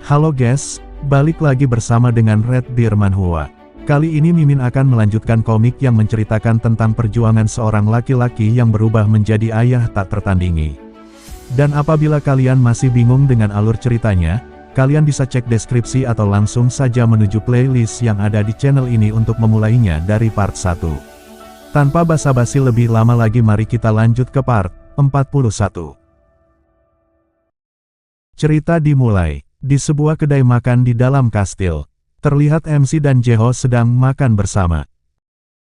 Halo guys, balik lagi bersama dengan Red Deer Manhwa. Kali ini Mimin akan melanjutkan komik yang menceritakan tentang perjuangan seorang laki-laki yang berubah menjadi ayah tak tertandingi. Dan apabila kalian masih bingung dengan alur ceritanya, kalian bisa cek deskripsi atau langsung saja menuju playlist yang ada di channel ini untuk memulainya dari part 1. Tanpa basa-basi lebih lama lagi, mari kita lanjut ke part 41. Cerita dimulai di sebuah kedai makan di dalam kastil. Terlihat MC dan Jeho sedang makan bersama.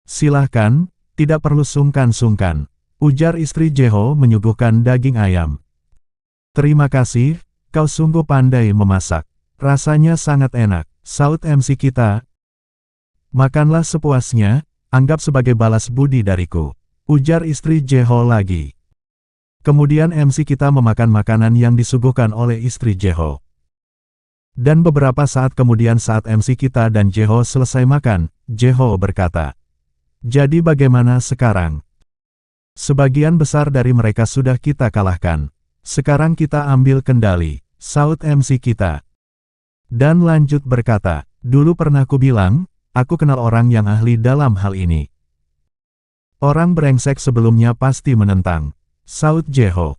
"Silahkan, tidak perlu sungkan-sungkan," ujar istri Jeho menyuguhkan daging ayam. "Terima kasih, kau sungguh pandai memasak. Rasanya sangat enak," saut MC kita. "Makanlah sepuasnya, anggap sebagai balas budi dariku," ujar istri Jeho lagi. Kemudian MC kita memakan makanan yang disuguhkan oleh istri Jeho. Dan beberapa saat kemudian saat MC kita dan Jeho selesai makan, Jeho berkata, "Jadi bagaimana sekarang? Sebagian besar dari mereka sudah kita kalahkan. Sekarang kita ambil kendali," saut MC kita. Dan lanjut berkata, "Dulu pernah kubilang, aku kenal orang yang ahli dalam hal ini. Orang brengsek sebelumnya pasti menentang," saut Jeho.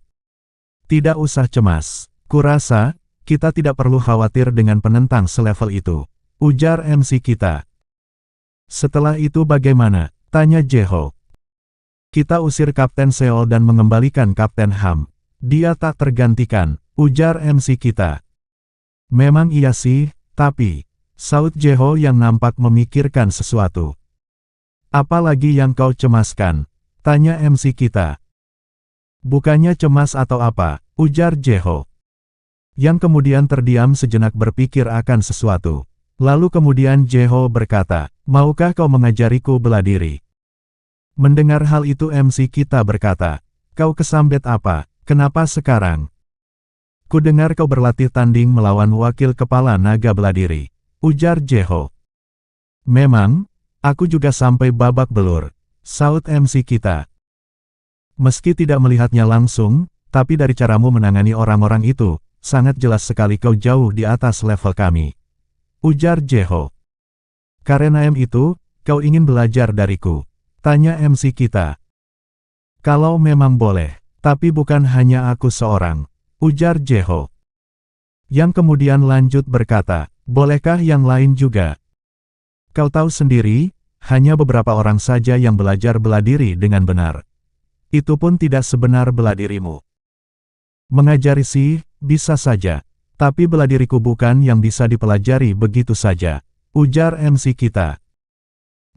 "Tidak usah cemas. Kurasa, kita tidak perlu khawatir dengan penentang selevel itu," ujar MC kita. "Setelah itu bagaimana?" tanya Jeho. "Kita usir Kapten Seol dan mengembalikan Kapten Ham. Dia tak tergantikan," ujar MC kita. "Memang iya sih, tapi," saut Jeho yang nampak memikirkan sesuatu. "Apalagi yang kau cemaskan?" tanya MC kita. "Bukannya cemas atau apa," ujar Jeho. Yang kemudian terdiam sejenak berpikir akan sesuatu. Lalu kemudian Jeho berkata, "Maukah kau mengajariku bela diri?" Mendengar hal itu MC kita berkata, "Kau kesambet apa? Kenapa sekarang?" "Kudengar kau berlatih tanding melawan wakil kepala naga bela diri," ujar Jeho. "Memang, aku juga sampai babak belur," saut MC kita. "Meski tidak melihatnya langsung, tapi dari caramu menangani orang-orang itu, sangat jelas sekali kau jauh di atas level kami," ujar Jeho. "Karena itu, kau ingin belajar dariku?" tanya MC kita. "Kalau memang boleh, tapi bukan hanya aku seorang," ujar Jeho. Yang kemudian lanjut berkata, "Bolehkah yang lain juga? Kau tahu sendiri, hanya beberapa orang saja yang belajar bela diri dengan benar. Itu pun tidak sebenar bela dirimu. Mengajari sih, bisa saja. Tapi bela diriku bukan yang bisa dipelajari begitu saja," ujar MC kita.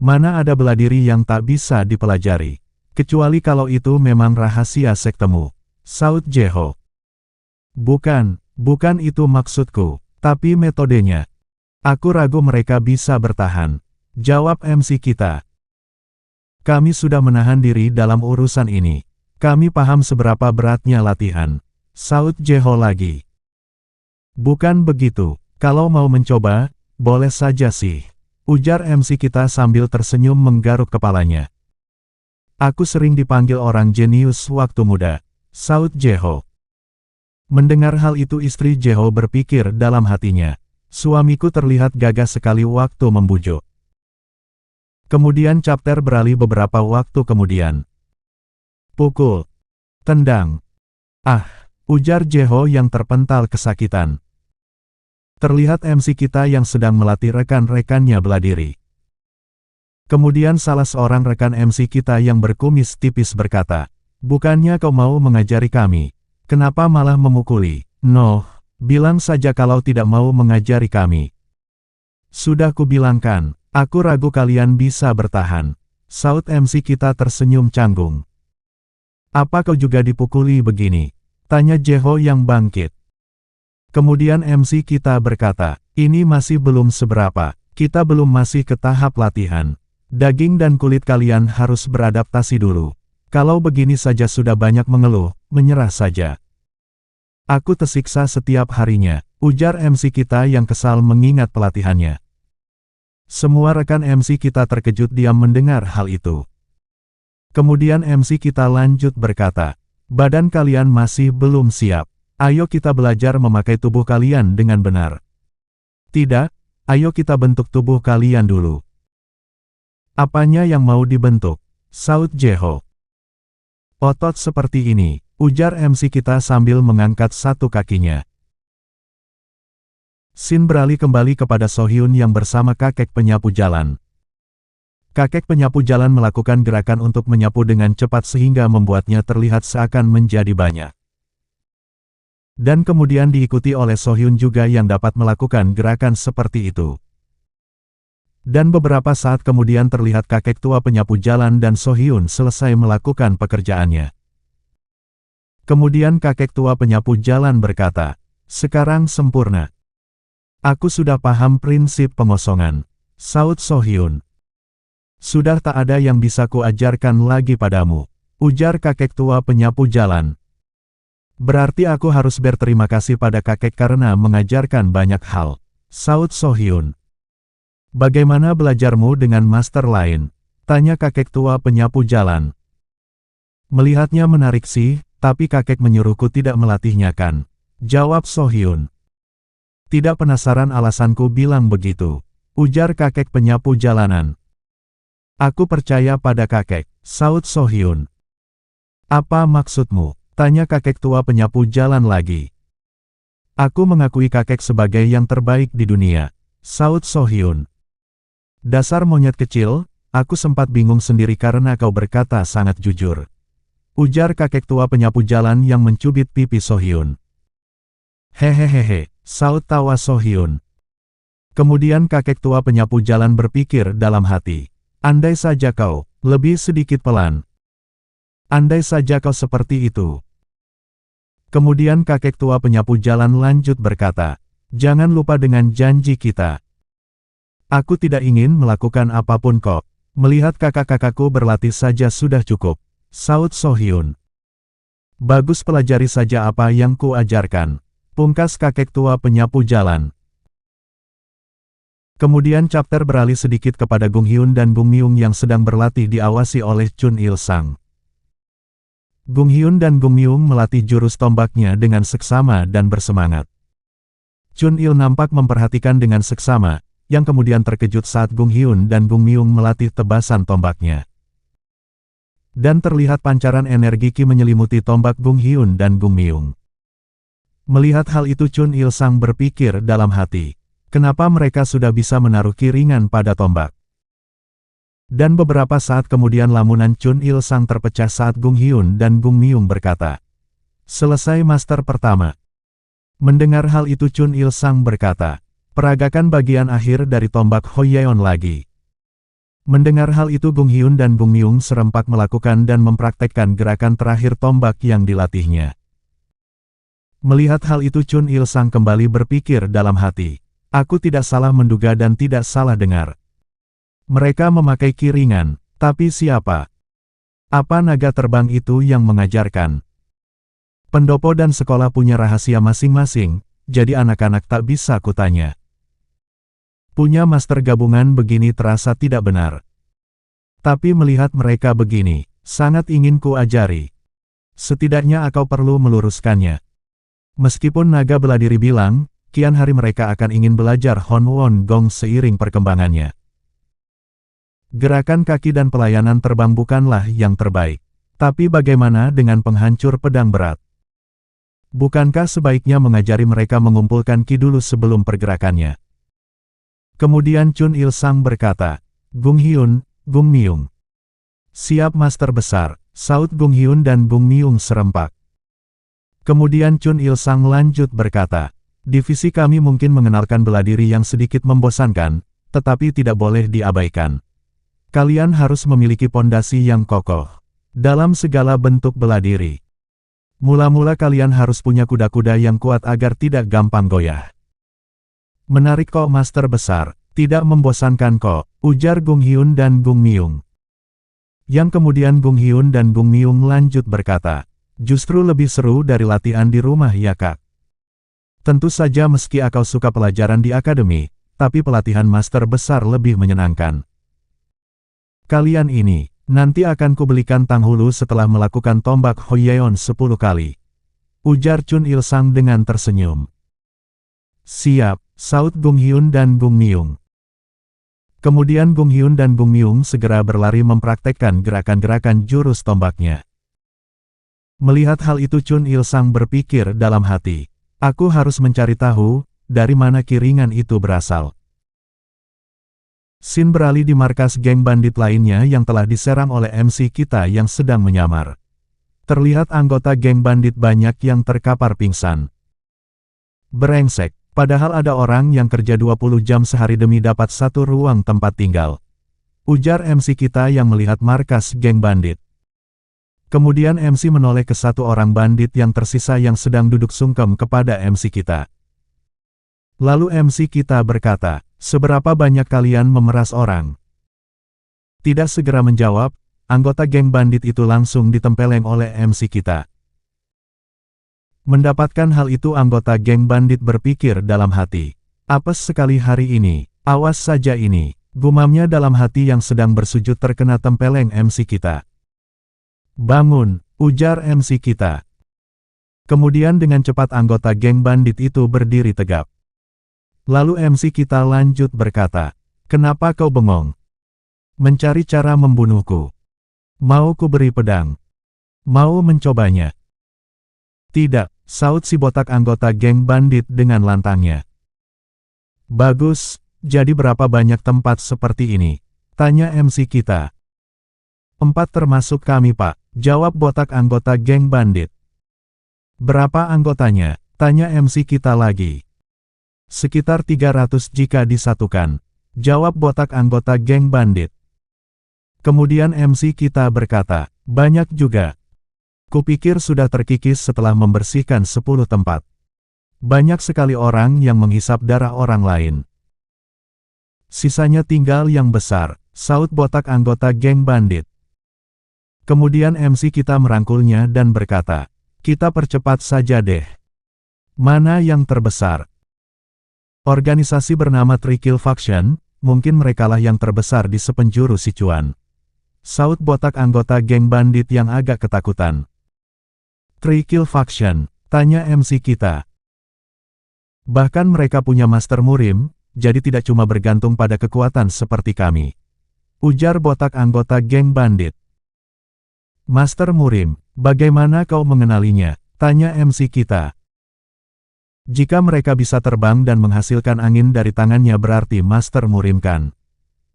"Mana ada bela diri yang tak bisa dipelajari? Kecuali kalau itu memang rahasia sektemu," saut Jeho. Bukan itu maksudku, tapi metodenya. Aku ragu mereka bisa bertahan," jawab MC kita. "Kami sudah menahan diri dalam urusan ini. Kami paham seberapa beratnya latihan," saut Jeho lagi. "Bukan begitu, kalau mau mencoba, boleh saja sih," ujar MC kita sambil tersenyum menggaruk kepalanya. "Aku sering dipanggil orang jenius waktu muda," saut Jeho. Mendengar hal itu istri Jeho berpikir dalam hatinya, "Suamiku terlihat gagah sekali waktu membujuk." Kemudian chapter beralih beberapa waktu kemudian. "Pukul. Tendang. Ah," ujar Jeho yang terpental kesakitan. Terlihat MC kita yang sedang melatih rekan-rekannya bela diri. Kemudian salah seorang rekan MC kita yang berkumis tipis berkata, "Bukannya kau mau mengajari kami? Kenapa malah memukuli? Noh, bilang saja kalau tidak mau mengajari kami." "Sudah kubilangkan, aku ragu kalian bisa bertahan," saut MC kita tersenyum canggung. "Apa kau juga dipukuli begini?" tanya Jeho yang bangkit. Kemudian MC kita berkata, "Ini masih belum seberapa, kita belum masih ke tahap latihan. Daging dan kulit kalian harus beradaptasi dulu. Kalau begini saja sudah banyak mengeluh, menyerah saja." "Aku tersiksa setiap harinya," ujar MC kita yang kesal mengingat pelatihannya. Semua rekan MC kita terkejut diam mendengar hal itu. Kemudian MC kita lanjut berkata, Badan kalian masih belum siap. Ayo kita belajar memakai tubuh kalian dengan benar. Tidak, ayo kita bentuk tubuh kalian dulu. Apanya yang mau dibentuk? Saud Jeho. Otot seperti ini, ujar MC kita sambil mengangkat satu kakinya. Shin beralih kembali kepada Sohyun yang bersama kakek penyapu jalan. Kakek penyapu jalan melakukan gerakan untuk menyapu dengan cepat sehingga membuatnya terlihat seakan menjadi banyak. Dan kemudian diikuti oleh Sohyun juga yang dapat melakukan gerakan seperti itu. Dan beberapa saat kemudian terlihat kakek tua penyapu jalan dan Sohyun selesai melakukan pekerjaannya. Kemudian kakek tua penyapu jalan berkata, "Sekarang sempurna. Aku sudah paham prinsip pengosongan." Saud Sohyun. "Sudah tak ada yang bisa kuajarkan lagi padamu," ujar kakek tua penyapu jalan. "Berarti aku harus berterima kasih pada kakek karena mengajarkan banyak hal." Saud Sohyun. "Bagaimana belajarmu dengan master lain?" tanya kakek tua penyapu jalan. "Melihatnya menarik sih, tapi kakek menyuruhku tidak melatihnya kan?" jawab Sohyun. "Tidak penasaran alasanku bilang begitu," ujar kakek penyapu jalanan. "Aku percaya pada kakek," saud Sohyun. "Apa maksudmu?" tanya kakek tua penyapu jalan lagi. "Aku mengakui kakek sebagai yang terbaik di dunia," saud Sohyun. "Dasar monyet kecil, aku sempat bingung sendiri karena kau berkata sangat jujur," ujar kakek tua penyapu jalan yang mencubit pipi Sohyun. "Hehehehe," saud tawa Sohyun. Kemudian kakek tua penyapu jalan berpikir dalam hati. "Andai saja kau lebih sedikit pelan. Andai saja kau seperti itu." Kemudian kakek tua penyapu jalan lanjut berkata, "Jangan lupa dengan janji kita. Aku tidak ingin melakukan apapun kok. Melihat kakak-kakakku berlatih saja sudah cukup," saud Sohyun. "Bagus, pelajari saja apa yang kuajarkan," pungkas kakek tua penyapu jalan. Kemudian chapter beralih sedikit kepada Gung Hyun dan Gung Myung yang sedang berlatih diawasi oleh Chun Il-sang. Gung Hyun dan Gung Myung melatih jurus tombaknya dengan seksama dan bersemangat. Chun Il nampak memperhatikan dengan seksama, yang kemudian terkejut saat Gung Hyun dan Gung Myung melatih tebasan tombaknya. Dan terlihat pancaran energi Ki menyelimuti tombak Gung Hyun dan Gung Myung. Melihat hal itu Chun Il-sang berpikir dalam hati. Kenapa mereka sudah bisa menaruh kiringan pada tombak? Dan beberapa saat kemudian lamunan Chun Il-sang terpecah saat Gung Hyun dan Gung Myung berkata, "Selesai master pertama." Mendengar hal itu Chun Il-sang berkata, "Peragakan bagian akhir dari tombak Hoyeon lagi." Mendengar hal itu Gung Hyun dan Gung Myung serempak melakukan dan mempraktekkan gerakan terakhir tombak yang dilatihnya. Melihat hal itu Chun Il-sang kembali berpikir dalam hati. Aku tidak salah menduga dan tidak salah dengar. Mereka memakai kiringan, tapi siapa? Apa naga terbang itu yang mengajarkan? Pendopo dan sekolah punya rahasia masing-masing, jadi anak-anak tak bisa kutanya. Punya master gabungan begini terasa tidak benar. Tapi melihat mereka begini, sangat ingin kuajari. Setidaknya aku perlu meluruskannya. Meskipun naga bela diri bilang, kian hari mereka akan ingin belajar Hon Won Gong seiring perkembangannya. Gerakan kaki dan pelayanan terbang bukanlah yang terbaik. Tapi bagaimana dengan penghancur pedang berat? Bukankah sebaiknya mengajari mereka mengumpulkan ki dulu sebelum pergerakannya? Kemudian Chun Il-sang berkata, "Gung Hyun, Gung Myung." "Siap master besar," saud Gung Hyun dan Gung Myung serempak. Kemudian Chun Il-sang lanjut berkata, "Divisi kami mungkin mengenalkan bela diri yang sedikit membosankan, tetapi tidak boleh diabaikan. Kalian harus memiliki pondasi yang kokoh dalam segala bentuk bela diri. Mula-mula kalian harus punya kuda-kuda yang kuat agar tidak gampang goyah." "Menarik kok master besar, tidak membosankan kok," ujar Gung Hyun dan Gung Myung. Yang kemudian Gung Hyun dan Gung Myung lanjut berkata, "Justru lebih seru dari latihan di rumah ya kak. Tentu saja meski aku suka pelajaran di akademi, tapi pelatihan master besar lebih menyenangkan. Kalian ini, Nanti akan kubelikan Tanghulu setelah melakukan tombak Hoyeon 10 kali. Ujar Chun Il-sang dengan tersenyum. Siap, saut Gung Hyun dan Gung Myung. Kemudian Gung Hyun dan Gung Myung segera berlari mempraktekkan gerakan-gerakan jurus tombaknya. Melihat hal itu Chun Il-sang berpikir dalam hati, aku harus mencari tahu, dari mana kiringan itu berasal. Scene beralih di markas geng bandit lainnya yang telah diserang oleh MC kita yang sedang menyamar. Terlihat anggota geng bandit banyak yang terkapar pingsan. Brengsek, padahal ada orang yang kerja 20 jam sehari demi dapat satu ruang tempat tinggal. Ujar MC kita yang melihat markas geng bandit. Kemudian MC menoleh ke satu orang bandit yang tersisa yang sedang duduk sungkem kepada MC kita. Lalu MC kita berkata, seberapa banyak kalian memeras orang? Tidak segera menjawab, anggota geng bandit itu langsung ditempeleng oleh MC kita. Mendapatkan hal itu anggota geng bandit berpikir dalam hati. Apes sekali hari ini, awas saja ini, gumamnya dalam hati yang sedang bersujud terkena tempeleng MC kita. Bangun, ujar MC kita. Kemudian dengan cepat anggota geng bandit itu berdiri tegap. Lalu MC kita lanjut berkata, kenapa kau bengong? Mencari cara membunuhku. Mau ku beri pedang? Mau mencobanya? Tidak, saut si botak anggota geng bandit dengan lantangnya. Bagus, jadi berapa banyak tempat seperti ini? Tanya MC kita. 4 termasuk kami pak, jawab botak anggota geng bandit. Berapa anggotanya? Tanya MC kita lagi. Sekitar 300 jika disatukan, jawab botak anggota geng bandit. Kemudian MC kita berkata, banyak juga. Kupikir sudah terkikis setelah membersihkan 10 tempat. Banyak sekali orang yang menghisap darah orang lain. Sisanya tinggal yang besar, saut botak anggota geng bandit. Kemudian MC kita merangkulnya dan berkata, kita percepat saja deh. Mana yang terbesar? Organisasi bernama Tri-Kill Faction, mungkin merekalah yang terbesar di sepenjuru Sichuan. Saut botak anggota geng bandit yang agak ketakutan. Tri-Kill Faction, tanya MC kita. Bahkan mereka punya Master Murim, jadi tidak cuma bergantung pada kekuatan seperti kami. Ujar botak anggota geng bandit. Master Murim, bagaimana kau mengenalinya? Tanya MC kita. Jika mereka bisa terbang dan menghasilkan angin dari tangannya berarti Master Murim kan.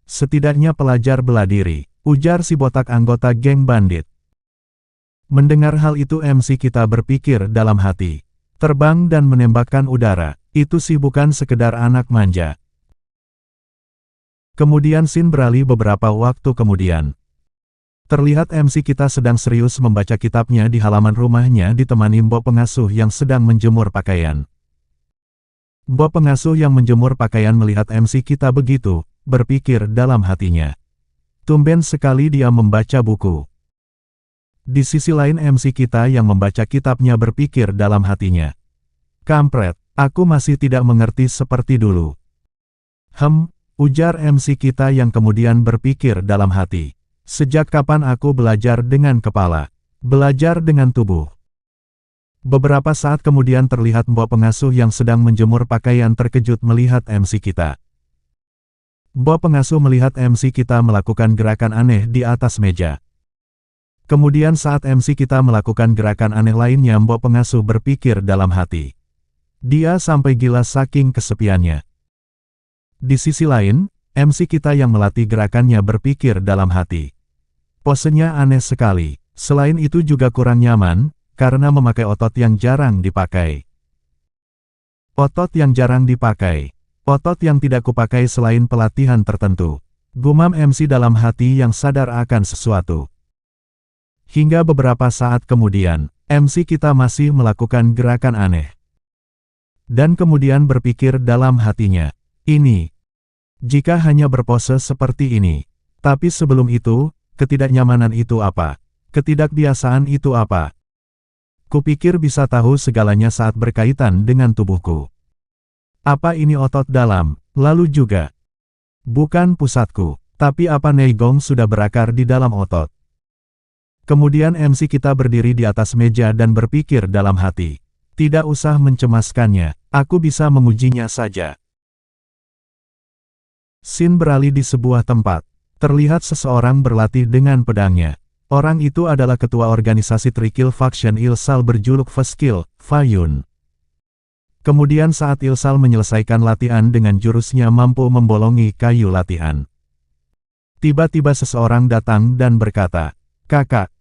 Setidaknya pelajar bela diri, ujar si botak anggota geng bandit. Mendengar hal itu MC kita berpikir dalam hati. Terbang dan menembakkan udara, itu sih bukan sekedar anak manja. Kemudian scene beralih beberapa waktu kemudian. Terlihat MC kita sedang serius membaca kitabnya di halaman rumahnya ditemani mbok pengasuh yang sedang menjemur pakaian. Mbok pengasuh yang menjemur pakaian melihat MC kita begitu, berpikir dalam hatinya. Tumben sekali dia membaca buku. Di sisi lain MC kita yang membaca kitabnya berpikir dalam hatinya. Kampret, aku masih tidak mengerti seperti dulu. Ujar MC kita yang kemudian berpikir dalam hati. Sejak kapan aku belajar dengan kepala? Belajar dengan tubuh. Beberapa saat kemudian terlihat mbok pengasuh yang sedang menjemur pakaian terkejut melihat MC kita. Mbok pengasuh melihat MC kita melakukan gerakan aneh di atas meja. Kemudian saat MC kita melakukan gerakan aneh lainnya mbok pengasuh berpikir dalam hati. Dia sampai gila saking kesepiannya. Di sisi lain, MC kita yang melatih gerakannya berpikir dalam hati. Posenya aneh sekali, selain itu juga kurang nyaman, karena memakai otot yang jarang dipakai. Otot yang jarang dipakai. Otot yang tidak kupakai selain pelatihan tertentu. Gumam MC dalam hati yang sadar akan sesuatu. Hingga beberapa saat kemudian, MC kita masih melakukan gerakan aneh. Dan kemudian berpikir dalam hatinya, ini, jika hanya berpose seperti ini. Tapi sebelum itu, ketidaknyamanan itu apa? Ketidakbiasaan itu apa? Kupikir bisa tahu segalanya saat berkaitan dengan tubuhku. Apa ini otot dalam, lalu juga? Bukan pusatku, Tapi apa Neigong sudah berakar di dalam otot. Kemudian MC kita berdiri di atas meja dan berpikir dalam hati. Tidak usah mencemaskannya, aku bisa mengujinya saja. Scene beralih di sebuah tempat. Terlihat seseorang berlatih dengan pedangnya. Orang itu adalah ketua organisasi Trikill Faction Ilsal berjuluk Veskill, Fayun. Kemudian saat Ilsal menyelesaikan latihan dengan jurusnya mampu membolongi kayu latihan. Tiba-tiba seseorang datang dan berkata, "Kakak."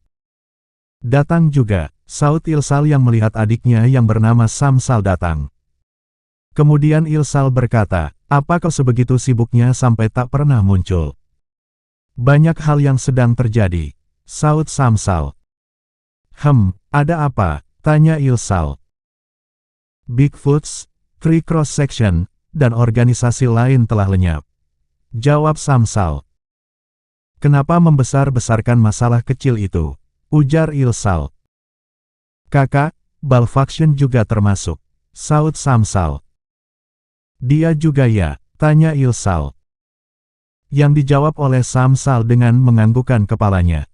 "Datang juga," saut Ilsal yang melihat adiknya yang bernama Samsal datang. Kemudian Ilsal berkata, "Apa kau sebegitu sibuknya sampai tak pernah muncul?" "Banyak hal yang sedang terjadi," saut Samsal. Ada apa?" tanya Ilsal. "Bigfoots, Free Cross Section, dan organisasi lain telah lenyap," jawab Samsal. "Kenapa membesar-besarkan masalah kecil itu?" ujar Ilsal. "Kakak, Bal Faction juga termasuk," saut Samsal. "Dia juga ya?" tanya Ilsal. Yang dijawab oleh Samsal dengan menganggukkan kepalanya.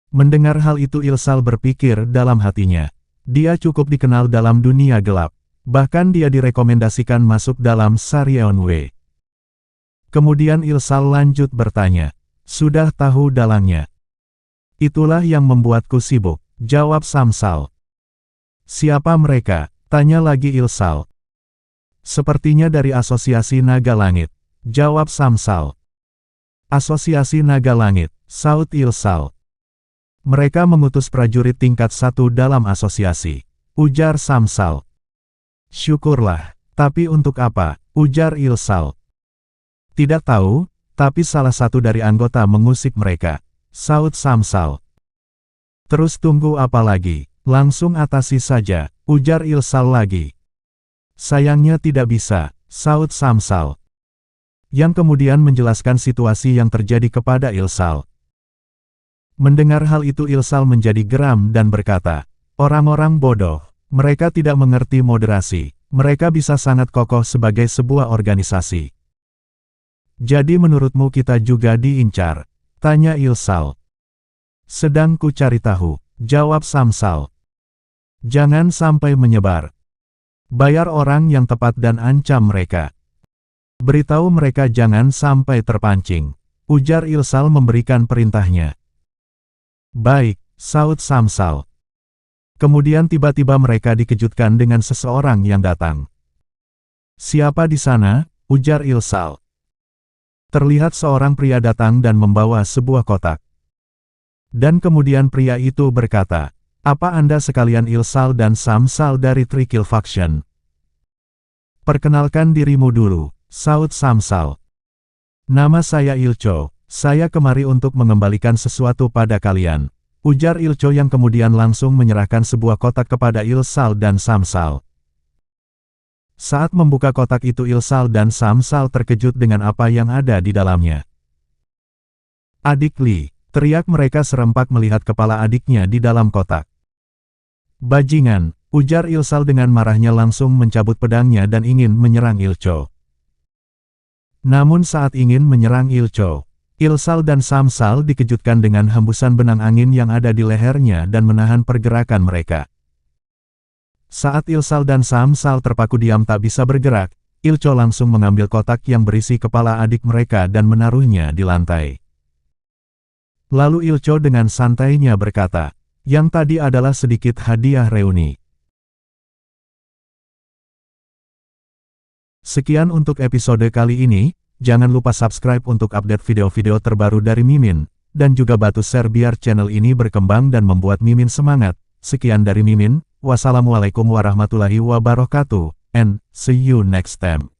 Mendengar hal itu Ilsal berpikir dalam hatinya. Dia cukup dikenal dalam dunia gelap. Bahkan dia direkomendasikan masuk dalam Saryeon W. Kemudian Ilsal lanjut bertanya. "Sudah tahu dalangnya?" "Itulah yang membuatku sibuk," jawab Samsal. "Siapa mereka?" tanya lagi Ilsal. "Sepertinya dari Asosiasi Naga Langit," jawab Samsal. "Asosiasi Naga Langit," saut Ilsal. "Mereka mengutus prajurit tingkat 1 dalam asosiasi," ujar Samsal. "Syukurlah, tapi untuk apa?" ujar Ilsal. "Tidak tahu, tapi salah satu dari anggota mengusik mereka," saut Samsal. "Terus tunggu apa lagi? Langsung atasi saja," ujar Ilsal lagi. "Sayangnya tidak bisa," saut Samsal. Yang kemudian menjelaskan situasi yang terjadi kepada Ilsal. Mendengar hal itu Ilsal menjadi geram dan berkata, "Orang-orang bodoh, mereka tidak mengerti moderasi, mereka bisa sangat kokoh sebagai sebuah organisasi." "Jadi menurutmu kita juga diincar?" tanya Ilsal. "Sedang ku cari tahu," jawab Samsal. "Jangan sampai menyebar. Bayar orang yang tepat dan ancam mereka. Beritahu mereka jangan sampai terpancing," ujar Ilsal memberikan perintahnya. "Baik," saut Samsal. Kemudian tiba-tiba mereka dikejutkan dengan seseorang yang datang. "Siapa di sana?" ujar Ilsal. Terlihat seorang pria datang dan membawa sebuah kotak. Dan kemudian pria itu berkata, "Apa Anda sekalian Ilsal dan Samsal dari Trikill Faction?" "Perkenalkan dirimu dulu," saut Samsal. "Nama saya Ilcho, saya kemari untuk mengembalikan sesuatu pada kalian," ujar Ilcho yang kemudian langsung menyerahkan sebuah kotak kepada Ilsal dan Samsal. Saat membuka kotak itu Ilsal dan Samsal terkejut dengan apa yang ada di dalamnya. "Adik Li," teriak mereka serempak melihat kepala adiknya di dalam kotak. "Bajingan," ujar Ilsal dengan marahnya langsung mencabut pedangnya dan ingin menyerang Ilcho. Namun saat ingin menyerang Ilcho, Ilsal dan Samsal dikejutkan dengan hembusan benang angin yang ada di lehernya dan menahan pergerakan mereka. Saat Ilsal dan Samsal terpaku diam tak bisa bergerak, Ilcho langsung mengambil kotak yang berisi kepala adik mereka dan menaruhnya di lantai. Lalu Ilcho dengan santainya berkata, "Yang tadi adalah sedikit hadiah reuni." Sekian untuk episode kali ini, jangan lupa subscribe untuk update video-video terbaru dari Mimin, dan juga bantu share biar channel ini berkembang dan membuat Mimin semangat. Sekian dari Mimin, wassalamualaikum warahmatullahi wabarakatuh, and see you next time.